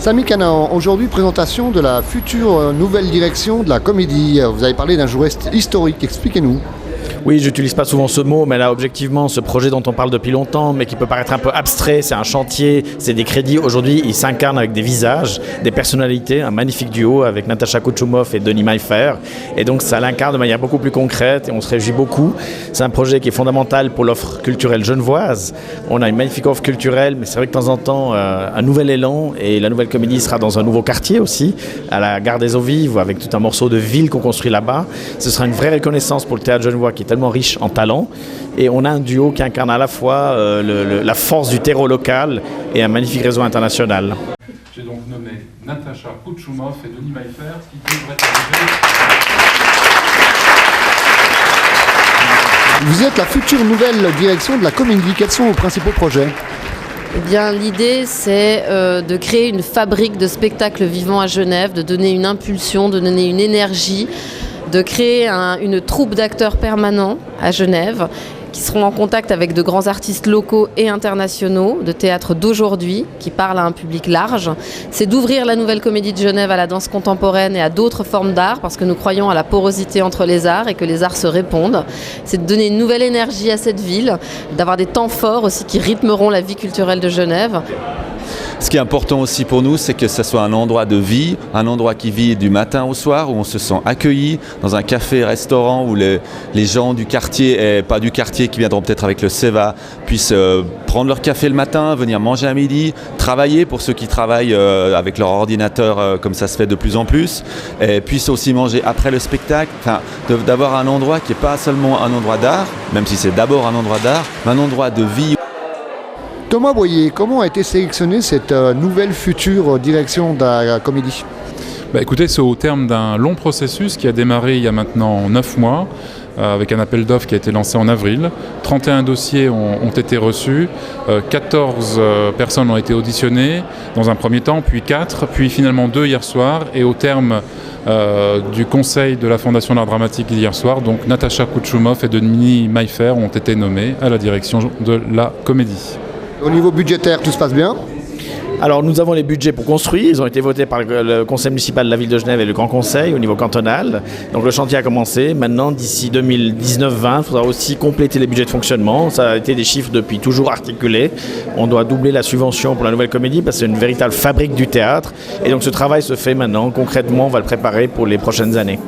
Samy Canaan, aujourd'hui présentation de la future nouvelle direction de la comédie. Vous avez parlé d'un jour historique, expliquez-nous. Oui, j'utilise pas souvent ce mot, mais là, objectivement, ce projet dont on parle depuis longtemps, mais qui peut paraître un peu abstrait, c'est un chantier, c'est des crédits. Aujourd'hui, il s'incarne avec des visages, des personnalités, un magnifique duo avec Natasha Kouchoumov et Denis Maillefer. Et donc, ça l'incarne de manière beaucoup plus concrète et on se réjouit beaucoup. C'est un projet qui est fondamental pour l'offre culturelle genevoise. On a une magnifique offre culturelle, mais c'est vrai que de temps en temps, un nouvel élan, et la nouvelle comédie sera dans un nouveau quartier aussi, à la gare des Eaux Vives, avec tout un morceau de ville qu'on construit là-bas. Ce sera une vraie reconnaissance pour le théâtre genevois qui est tellement riche en talent, et on a un duo qui incarne à la fois la force du terreau local et un magnifique réseau international. J'ai donc nommé Natasha Kouchoumov et Denis Maillefer qui devraient arriver. Vous êtes la future nouvelle direction de la comédie. Quels sont vos principaux projets ? Eh bien, l'idée, c'est de créer une fabrique de spectacles vivants à Genève, de donner une impulsion, de donner une énergie, de créer une troupe d'acteurs permanents à Genève qui seront en contact avec de grands artistes locaux et internationaux de théâtre d'aujourd'hui qui parlent à un public large. C'est d'ouvrir la nouvelle comédie de Genève à la danse contemporaine et à d'autres formes d'art parce que nous croyons à la porosité entre les arts et que les arts se répondent. C'est de donner une nouvelle énergie à cette ville, d'avoir des temps forts aussi qui rythmeront la vie culturelle de Genève. Ce qui est important aussi pour nous, c'est que ce soit un endroit de vie, un endroit qui vit du matin au soir, où on se sent accueilli, dans un café-restaurant où les gens du quartier, et pas du quartier qui viendront peut-être avec le SEVA, puissent prendre leur café le matin, venir manger à midi, travailler pour ceux qui travaillent avec leur ordinateur comme ça se fait de plus en plus, et puissent aussi manger après le spectacle, enfin, d'avoir un endroit qui n'est pas seulement un endroit d'art, même si c'est d'abord un endroit d'art, mais un endroit de vie. Thomas Boyer, comment a été sélectionnée cette nouvelle future direction de la comédie ? Écoutez, c'est au terme d'un long processus qui a démarré il y a maintenant 9 mois, avec un appel d'offres qui a été lancé en avril. 31 dossiers ont été reçus, 14 personnes ont été auditionnées dans un premier temps, puis 4, puis finalement 2 hier soir. Et au terme du conseil de la Fondation d'Art Dramatique hier soir, donc Natasha Kouchoumov et Denis Maillefer ont été nommés à la direction de la comédie. Au niveau budgétaire, tout se passe bien ? Alors nous avons les budgets pour construire, ils ont été votés par le conseil municipal de la ville de Genève et le grand conseil au niveau cantonal. Donc le chantier a commencé. Maintenant, d'ici 2019-20, il faudra aussi compléter les budgets de fonctionnement. Ça a été des chiffres depuis toujours articulés. On doit doubler la subvention pour la nouvelle comédie parce que c'est une véritable fabrique du théâtre. Et donc ce travail se fait maintenant. Concrètement, on va le préparer pour les prochaines années.